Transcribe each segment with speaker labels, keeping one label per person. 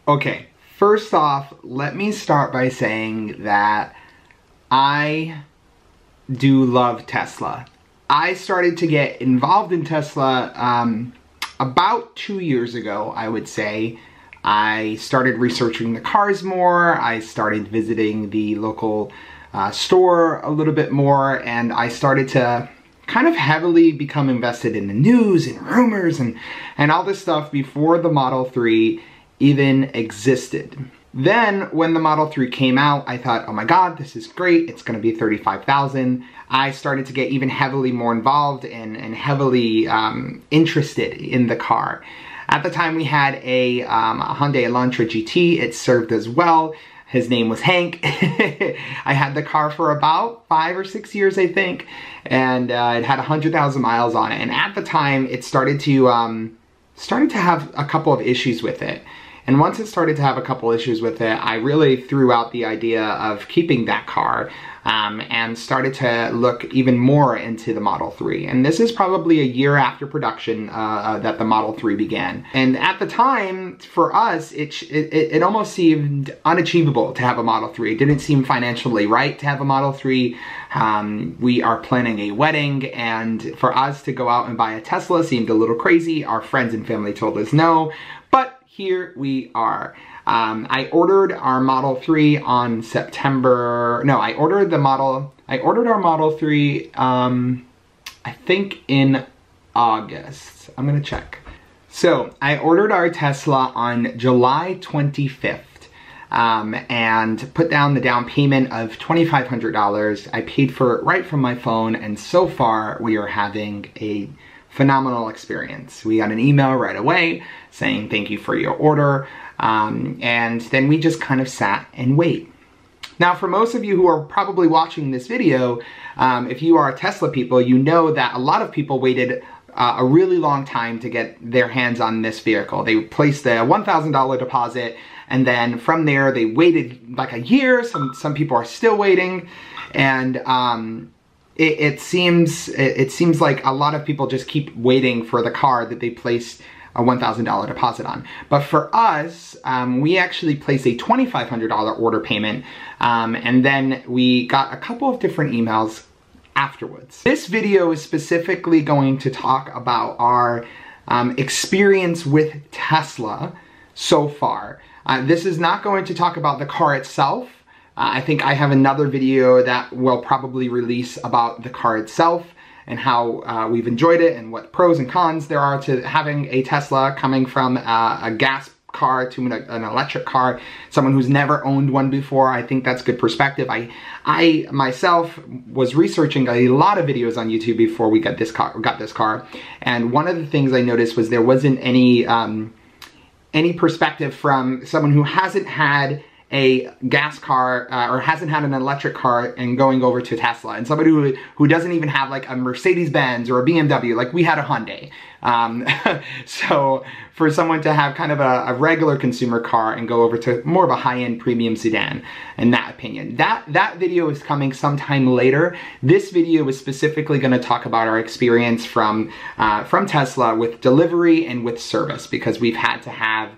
Speaker 1: Okay, first off, let me start by saying that I do love Tesla. I started to get involved in Tesla about 2 years ago, I would say. I started researching the cars more, I started visiting the local store a little bit more, and I started to kind of heavily become invested in the news and rumors and all this stuff before the Model 3 even existed. Then when the Model 3 came out, I thought, oh my God, this is great. It's gonna be $35,000. I started to get even heavily more involved and heavily interested in the car. At the time we had a Hyundai Elantra GT. It served as well. His name was Hank. I had the car for about 5 or 6 years, I think, and it had 100,000 miles on it. And at the time, it started to have a couple of issues with it. And once it started to have a couple issues with it, I really threw out the idea of keeping that car and started to look even more into the Model 3. And this is probably a year after production that the Model 3 began. And at the time, for us, it almost seemed unachievable to have a Model 3. It didn't seem financially right to have a Model 3. We are planning a wedding, and for us to go out and buy a Tesla seemed a little crazy. Our friends and family told us no, but here we are. I ordered our Model 3 on I ordered our Model 3, I think in August. I'm gonna check. So I ordered our Tesla on July 25th. And put down the down payment of $2,500. I paid for it right from my phone, and so far we are having a phenomenal experience. We got an email right away saying thank you for your order, and then we just kind of sat and wait. Now, for most of you who are probably watching this video, if you are Tesla people, you know that a lot of people waited a really long time to get their hands on this vehicle. They placed a $1,000 deposit, and then from there they waited like a year. Some people are still waiting, and it seems like a lot of people just keep waiting for the car that they placed a $1,000 deposit on. But for us, we actually placed a $2,500 order payment, and then we got a couple of different emails afterwards. This video is specifically going to talk about our experience with Tesla so far. This is not going to talk about the car itself. I think I have another video that will probably release about the car itself and how we've enjoyed it and what pros and cons there are to having a Tesla coming from a gas car to an electric car, someone who's never owned one before. I think that's good perspective. I myself was researching a lot of videos on YouTube before we got this car, and one of the things I noticed was there wasn't any perspective from someone who hasn't had a gas car or hasn't had an electric car and going over to Tesla, and somebody who doesn't even have like a Mercedes-Benz or a BMW. Like, we had a Hyundai. So for someone to have kind of a regular consumer car and go over to more of a high-end premium sedan, in that opinion. That video is coming sometime later. This video is specifically going to talk about our experience from Tesla with delivery and with service, because we've had to have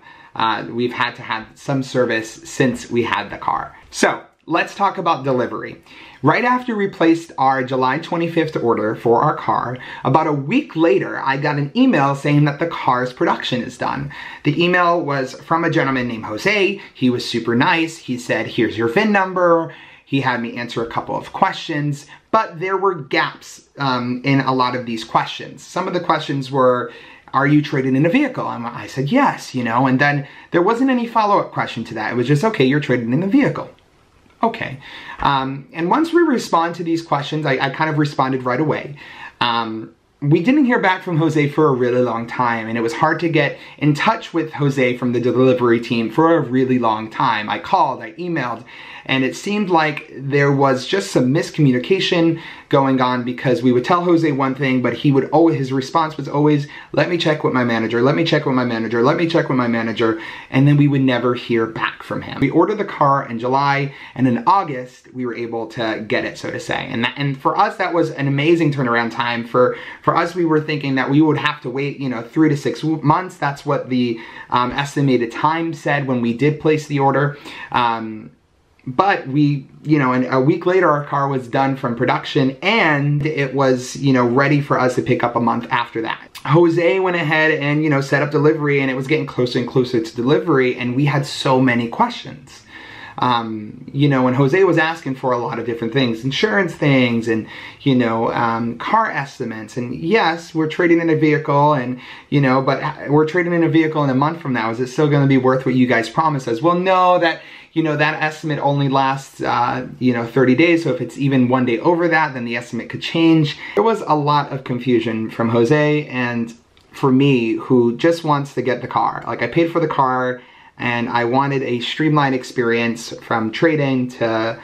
Speaker 1: some service since we had the car. So let's talk about delivery. Right after we placed our July 25th order for our car, about a week later, I got an email saying that the car's production is done. The email was from a gentleman named Jose. He was super nice. He said, here's your VIN number. He had me answer a couple of questions, but there were gaps in a lot of these questions. Some of the questions were, are you trading in a vehicle? And I said, yes, you know, and then there wasn't any follow-up question to that. It was just, okay, you're trading in a vehicle. Okay. And once we respond to these questions, I kind of responded right away. We didn't hear back from Jose for a really long time, and it was hard to get in touch with Jose from the delivery team for a really long time. I called, I emailed, and it seemed like there was just some miscommunication going on, because we would tell Jose one thing, but his response was always, let me check with my manager, let me check with my manager, let me check with my manager, and then we would never hear back from him. We ordered the car in July, and in August, we were able to get it, so to say. And for us, that was an amazing turnaround time for for us, we were thinking that we would have to wait, 3 to 6 months. That's what the estimated time said when we did place the order. But we, and a week later, our car was done from production, and it was, ready for us to pick up a month after that. Jose went ahead and, set up delivery, and it was getting closer and closer to delivery, and we had so many questions. And Jose was asking for a lot of different things, insurance things, and, car estimates. And yes, we're trading in a vehicle, and, but we're trading in a vehicle in a month from now. Is it still going to be worth what you guys promised us? Well, no, that estimate only lasts, 30 days. So if it's even one day over that, then the estimate could change. There was a lot of confusion from Jose and for me, who just wants to get the car. Like, I paid for the car, and I wanted a streamlined experience from trading to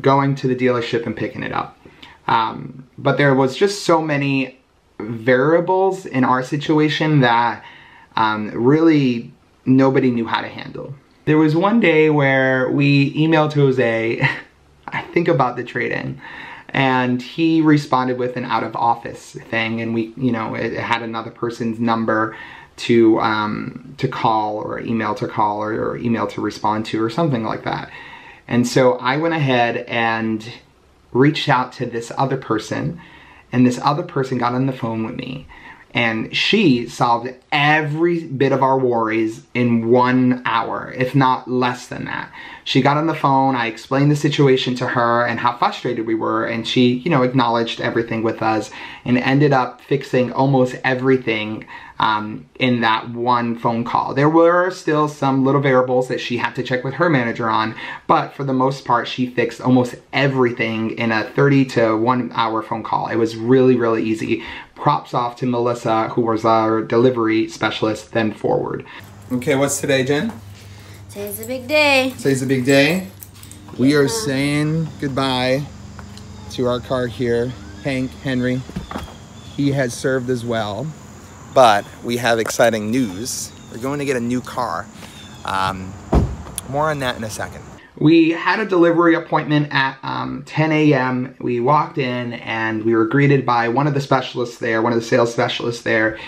Speaker 1: going to the dealership and picking it up. But there was just so many variables in our situation that really nobody knew how to handle. There was one day where we emailed Jose, I think about the trade-in, and he responded with an out of office thing, and we, it had another person's number to call, or email to call, or email to respond to, or something like that. And so I went ahead and reached out to this other person, and this other person got on the phone with me, and she solved every bit of our worries in 1 hour, if not less than that. She got on the phone, I explained the situation to her and how frustrated we were, and she, acknowledged everything with us and ended up fixing almost everything in that one phone call. There were still some little variables that she had to check with her manager on, but for the most part, she fixed almost everything in a 30 to 1 hour phone call. It was really, really easy. Props off to Melissa, who was our delivery specialist then forward. Okay, what's today, Jen?
Speaker 2: Today's a big day.
Speaker 1: Today's a big day. We are saying goodbye to our car here. Hank, Henry, he has served as well. But we have exciting news. We're going to get a new car. More on that in a second. We had a delivery appointment at 10 a.m. We walked in and we were greeted by one of the specialists there, one of the sales specialists there,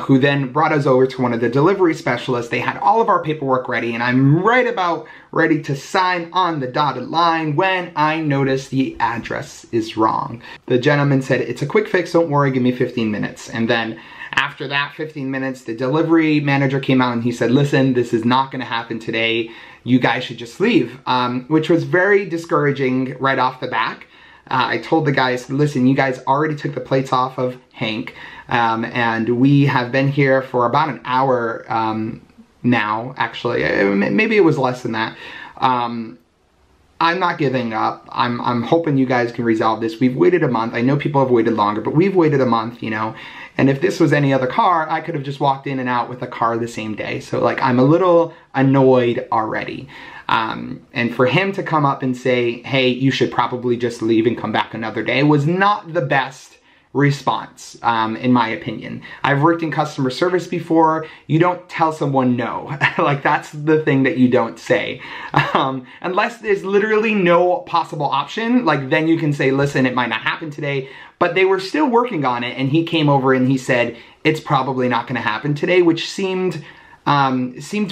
Speaker 1: who then brought us over to one of the delivery specialists. They had all of our paperwork ready, and I'm right about ready to sign on the dotted line when I noticed the address is wrong. The gentleman said, "It's a quick fix, don't worry, give me 15 minutes. And then after that 15 minutes, the delivery manager came out and he said, "Listen, this is not gonna happen today. You guys should just leave," which was very discouraging right off the back. I told the guys, "Listen, you guys already took the plates off of Hank, and we have been here for about an hour now, actually. Maybe it was less than that. I'm not giving up. I'm hoping you guys can resolve this. We've waited a month. I know people have waited longer, but we've waited a month, and if this was any other car, I could have just walked in and out with a car the same day. So like, I'm a little annoyed already." And for him to come up and say, "Hey, you should probably just leave and come back another day," was not the best response, in my opinion. I've worked in customer service before. You don't tell someone no. Like, that's the thing that you don't say. Unless there's literally no possible option, like, then you can say, "Listen, it might not happen today." But they were still working on it, and he came over and he said, "It's probably not gonna happen today," which seemed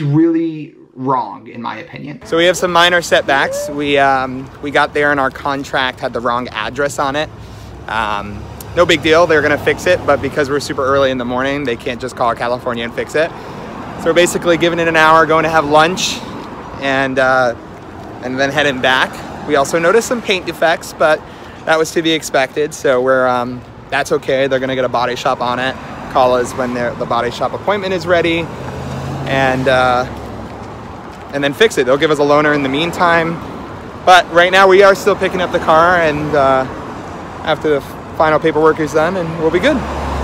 Speaker 1: really wrong, in my opinion. So we have some minor setbacks. We got there and our contract had the wrong address on it. No big deal, they're gonna fix it, but because we're super early in the morning, they can't just call California and fix it. So we're basically giving it an hour, going to have lunch, and then heading back. We also noticed some paint defects, but that was to be expected, so that's okay. They're gonna get a body shop on it, call us when the body shop appointment is ready, and then fix it. They'll give us a loaner in the meantime. But right now we are still picking up the car, and after the final paperwork is done, and we'll be good.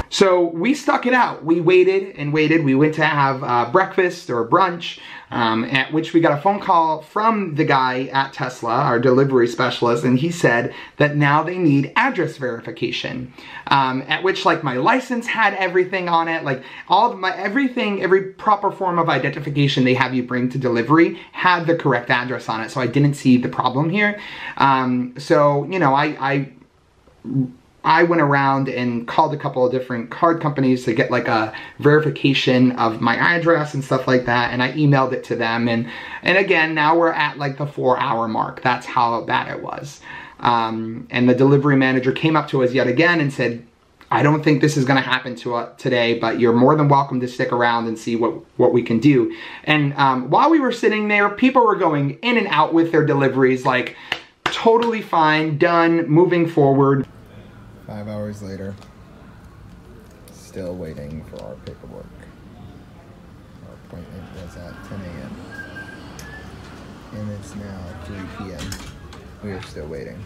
Speaker 1: So we stuck it out. We waited and waited. We went to have breakfast or brunch, at which we got a phone call from the guy at Tesla, our delivery specialist, and he said that now they need address verification. At which, like, my license had everything on it, like all of my everything, every proper form of identification they have you bring to delivery had the correct address on it, so I didn't see the problem here. So, I I went around and called a couple of different card companies to get like a verification of my address and stuff like that, and I emailed it to them, and again, now we're at like the 4-hour mark. That's how bad it was. And the delivery manager came up to us yet again and said, I don't think this is going to happen to us today, but you're more than welcome to stick around and see what we can do. And while we were sitting there, people were going in and out with their deliveries, like totally fine, done, moving forward.
Speaker 3: 5 hours later, still waiting for our paperwork. Our appointment was at 10 a.m. and it's now 3 p.m. We are still waiting.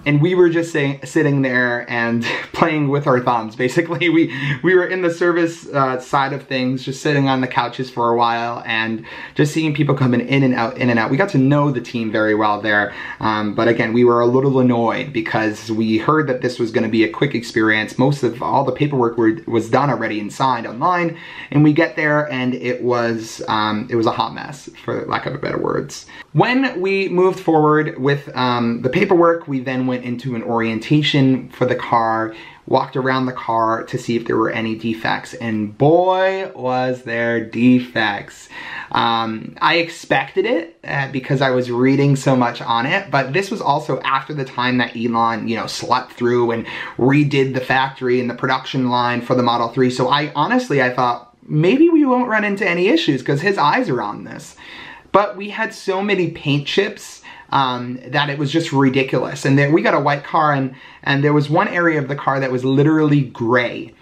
Speaker 1: And we were just sitting there and playing with our thumbs. Basically, we were in the service side of things, just sitting on the couches for a while and just seeing people coming in and out, in and out. We got to know the team very well there. But again, we were a little annoyed because we heard that this was going to be a quick experience. Most of all the paperwork was done already and signed online. And we get there and it was a hot mess, for lack of better words. When we moved forward with the paperwork, we then went into an orientation for the car, walked around the car to see if there were any defects, and boy, was there defects. I expected it because I was reading so much on it, but this was also after the time that Elon, slept through and redid the factory and the production line for the Model 3. So I thought maybe we won't run into any issues because his eyes are on this. But we had so many paint chips that it was just ridiculous. And then we got a white car, and there was one area of the car that was literally gray.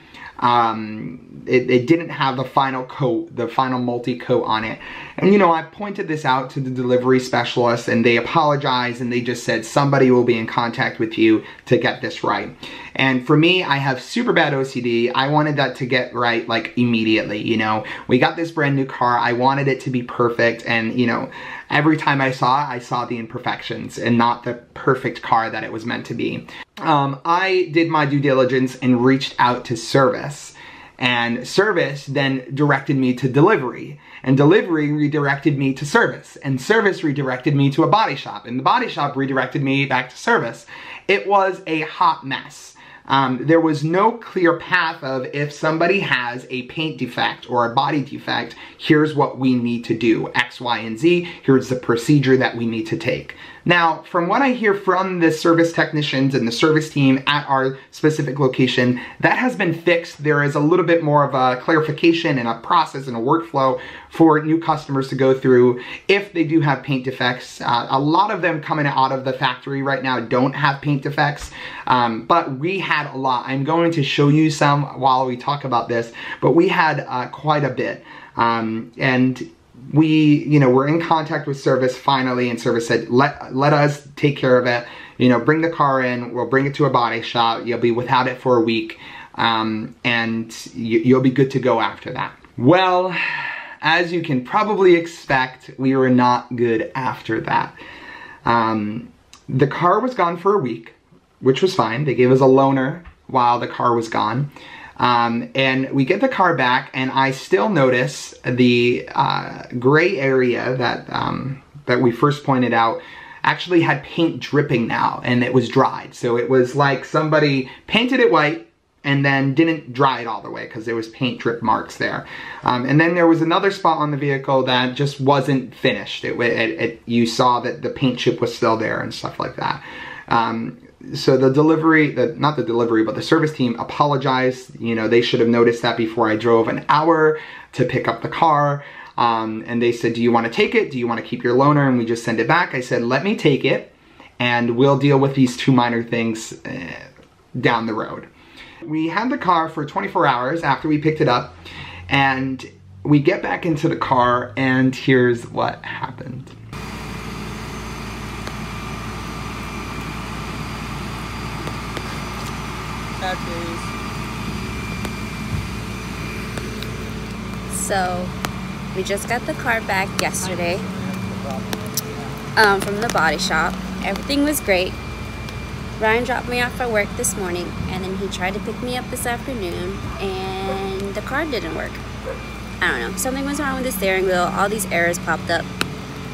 Speaker 1: It didn't have the final coat, the final multi-coat on it. And I pointed this out to the delivery specialist, and they apologized, and they just said somebody will be in contact with you to get this right. And for me, I have super bad OCD. I wanted that to get right like immediately. We got this brand new car. I wanted it to be perfect, and every time I saw the imperfections and not the perfect car that it was meant to be. I did my due diligence and reached out to service. And service then directed me to delivery. And delivery redirected me to service. And service redirected me to a body shop. And the body shop redirected me back to service. It was a hot mess. There was no clear path of, if somebody has a paint defect or a body defect, here's what we need to do, X, Y, and Z, here's the procedure that we need to take. Now, from what I hear from the service technicians and the service team at our specific location, that has been fixed. There is a little bit more of a clarification and a process and a workflow for new customers to go through if they do have paint defects. A lot of them coming out of the factory right now don't have paint defects, but we had a lot. I'm going to show you some while we talk about this, but we had quite a bit. And we, we're in contact with service finally, and service said, let us take care of it. Bring the car in, we'll bring it to a body shop, you'll be without it for a week, and you'll be good to go after that. Well, as you can probably expect, we were not good after that. The car was gone for a week, which was fine. They gave us a loaner while the car was gone. And we get the car back, and I still notice the gray area that we first pointed out actually had paint dripping now, and it was dried. So it was like somebody painted it white and then didn't dry it all the way because there was paint drip marks there. And then there was another spot on the vehicle that just wasn't finished. You saw that the paint chip was still there and stuff like that. So the the service team apologized. They should have noticed that before I drove an hour to pick up the car. And they said, do you want to take it? Do you want to keep your loaner? And we just send it back. I said, let me take it, and we'll deal with these two minor things down the road. We had the car for 24 hours after we picked it up, and we get back into the car, and here's what happened.
Speaker 2: So, we just got the car back yesterday from the body shop. Everything was great. Ryan dropped me off at work this morning, and then he tried to pick me up this afternoon, and the car didn't work. I don't know. Something was wrong with the steering wheel. All these errors popped up.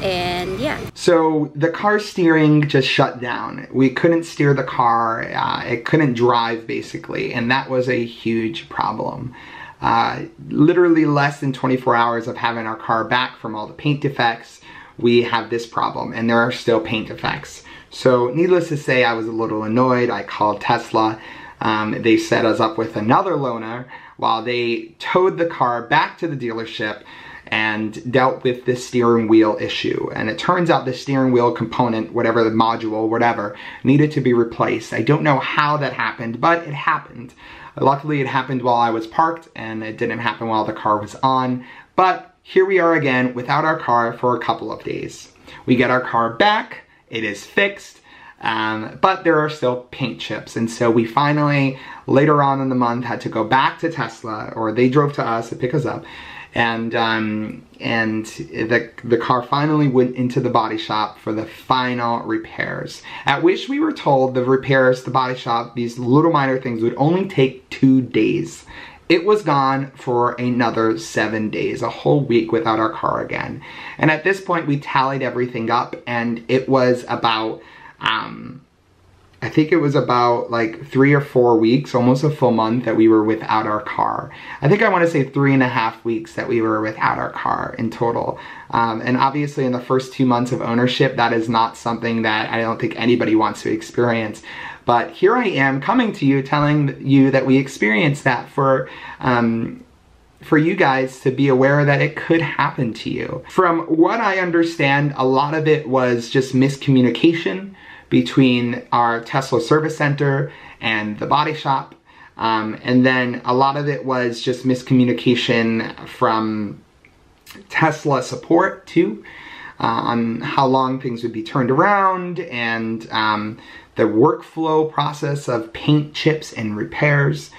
Speaker 2: And yeah.
Speaker 1: So the car steering just shut down. We couldn't steer the car. It couldn't drive basically, and that was a huge problem. Literally less than 24 hours of having our car back from all the paint defects, we have this problem, and there are still paint defects. So needless to say, I was a little annoyed. I called Tesla. They set us up with another loaner while they towed the car back to the dealership and dealt with the steering wheel issue. And it turns out the steering wheel component, whatever the module, whatever, needed to be replaced. I don't know how that happened, but it happened. Luckily, it happened while I was parked, and it didn't happen while the car was on. But here we are again without our car for a couple of days. We get our car back, it is fixed, but there are still paint chips. And so we finally, later on in the month, had to go back to Tesla, or they drove to us to pick us up. And the car finally went into the body shop for the final repairs. At which we were told the repairs, the body shop, these little minor things would only take 2 days. It was gone for another 7 days, a whole week without our car again. And at this point we tallied everything up, and it was about, I think it was about like 3 or 4 weeks, almost a full month that we were without our car. I think I want to say 3.5 weeks that we were without our car in total. And obviously in the first 2 months of ownership, that is not something that I don't think anybody wants to experience. But here I am coming to you, telling you that we experienced that for you guys to be aware that it could happen to you. From what I understand, a lot of it was just miscommunication between our Tesla service center and the body shop. And then a lot of it was just miscommunication from Tesla support too, on how long things would be turned around, and the workflow process of paint chips and repairs.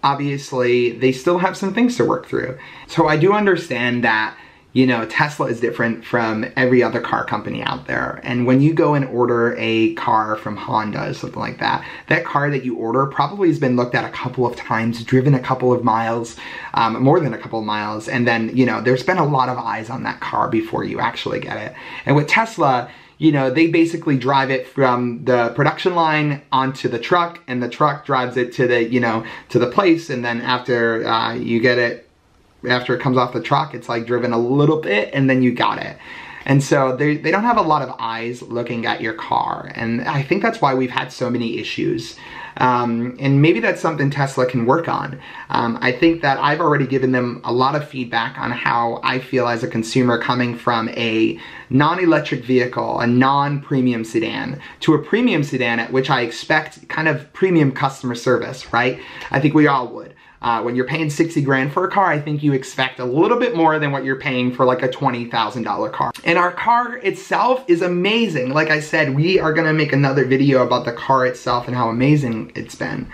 Speaker 1: Obviously, they still have some things to work through. So I do understand that, you know, Tesla is different from every other car company out there. And when you go and order a car from Honda or something like that, that car that you order probably has been looked at a couple of times, driven a couple of miles, more than a couple of miles. And then, you know, there's been a lot of eyes on that car before you actually get it. And with Tesla, you know, they basically drive it from the production line onto the truck, and the truck drives it to the, you know, to the place. And then after you get it, after it comes off the truck, it's like driven a little bit and then you got it. And so they don't have a lot of eyes looking at your car. And I think that's why we've had so many issues. And maybe that's something Tesla can work on. I think that I've already given them a lot of feedback on how I feel as a consumer coming from a non-electric vehicle, a non-premium sedan, to a premium sedan, at which I expect kind of premium customer service, right? I think we all would. When you're paying 60 grand for a car, I think you expect a little bit more than what you're paying for like a $20,000 car. And our car itself is amazing. Like I said, we are gonna make another video about the car itself and how amazing it's been.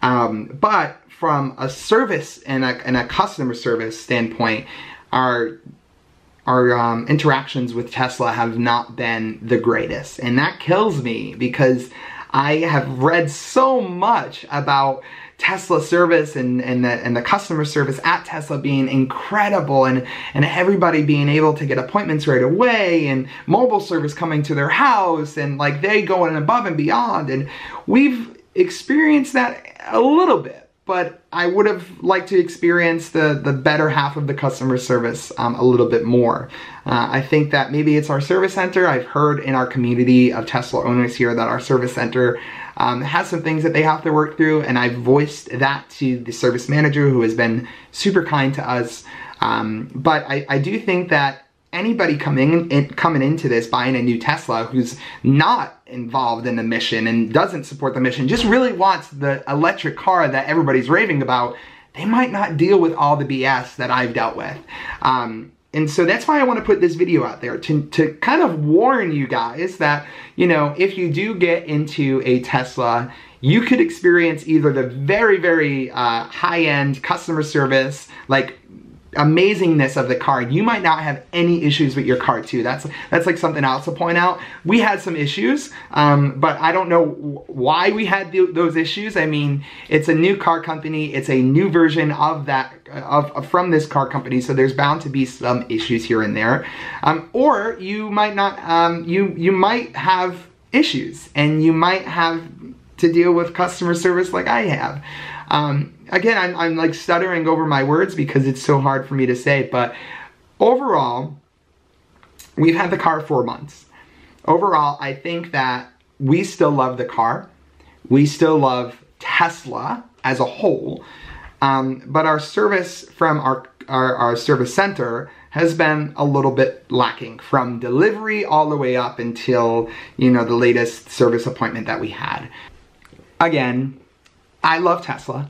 Speaker 1: But from a service and a customer service standpoint, our interactions with Tesla have not been the greatest. And that kills me, because I have read so much about Tesla service and the customer service at Tesla being incredible, and everybody being able to get appointments right away, and mobile service coming to their house, and like they going above and beyond. And we've experienced that a little bit, but I would have liked to experience the better half of the customer service a little bit more. I think that maybe it's our service center. I've heard in our community of Tesla owners here that our service center has some things that they have to work through, and I've voiced that to the service manager, who has been super kind to us. But I do think that anybody coming into this, buying a new Tesla, who's not involved in the mission and doesn't support the mission, just really wants the electric car that everybody's raving about, they might not deal with all the BS that I've dealt with. And so that's why I want to put this video out there, to kind of warn you guys that, you know, if you do get into a Tesla, you could experience either the very, very high-end customer service, like amazingness of the car, you might not have any issues with your car too. That's like something else to point out. We had some issues, but I don't know why we had those issues. I mean, it's a new car company. It's a new version of that from this car company, so there's bound to be some issues here and there. Or you might not. You might have issues, and you might have to deal with customer service like I have. Again, I'm like stuttering over my words because it's so hard for me to say, but overall, we've had the car 4 months. Overall, I think that we still love the car. We still love Tesla as a whole, but our service from our service center has been a little bit lacking, from delivery all the way up until, you know, the latest service appointment that we had. Again, I love Tesla.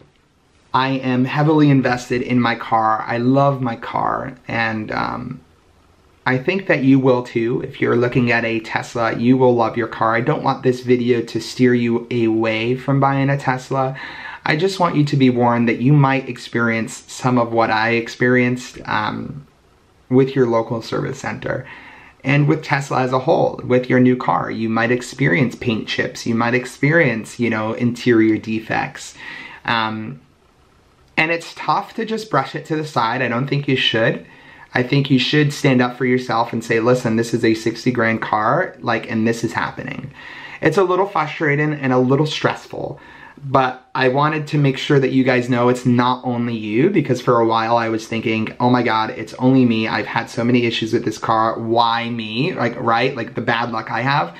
Speaker 1: I am heavily invested in my car. I love my car, and I think that you will too. If you're looking at a Tesla, you will love your car. I don't want this video to steer you away from buying a Tesla. I just want you to be warned that you might experience some of what I experienced with your local service center. And with Tesla as a whole, with your new car, you might experience paint chips. You might experience, you know, interior defects. And it's tough to just brush it to the side. I don't think you should. I think you should stand up for yourself and say, listen, this is a 60 grand car, like, and this is happening. It's a little frustrating and a little stressful, but I wanted to make sure that you guys know it's not only you, because for a while I was thinking, oh my God, it's only me. I've had so many issues with this car. Why me? Like, right? Like the bad luck I have.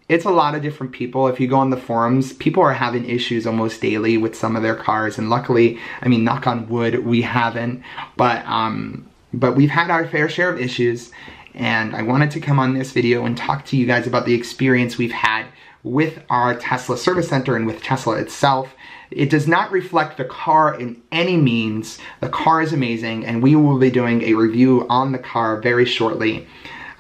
Speaker 1: It's a lot of different people. If you go on the forums, people are having issues almost daily with some of their cars, and luckily, I mean, knock on wood, we haven't, but we've had our fair share of issues, and I wanted to come on this video and talk to you guys about the experience we've had with our Tesla service center and with Tesla itself. It does not reflect the car in any means. The car is amazing, and we will be doing a review on the car very shortly.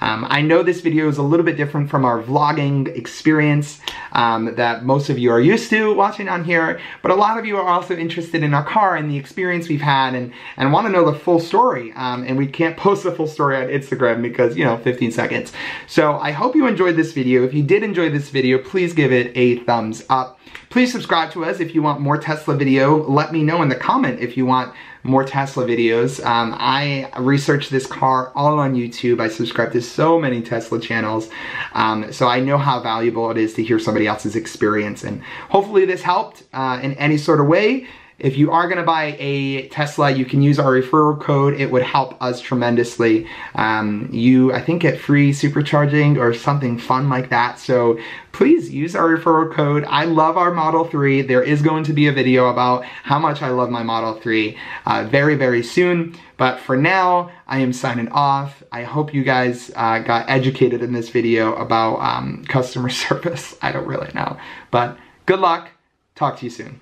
Speaker 1: I know this video is a little bit different from our vlogging experience that most of you are used to watching on here, but a lot of you are also interested in our car and the experience we've had, and want to know the full story. And we can't post the full story on Instagram because, you know, 15 seconds. So I hope you enjoyed this video. If you did enjoy this video, please give it a thumbs up. Please subscribe to us if you want more Tesla video. Let me know in the comment if you want more Tesla videos. I researched this car all on YouTube. I subscribe to so many Tesla channels. So I know how valuable it is to hear somebody else's experience. And hopefully this helped in any sort of way. If you are gonna buy a Tesla, you can use our referral code. It would help us tremendously. You, I think, get free supercharging or something fun like that. So please use our referral code. I love our Model 3. There is going to be a video about how much I love my Model 3 very, very soon. But for now, I am signing off. I hope you guys got educated in this video about customer service. I don't really know. But good luck. Talk to you soon.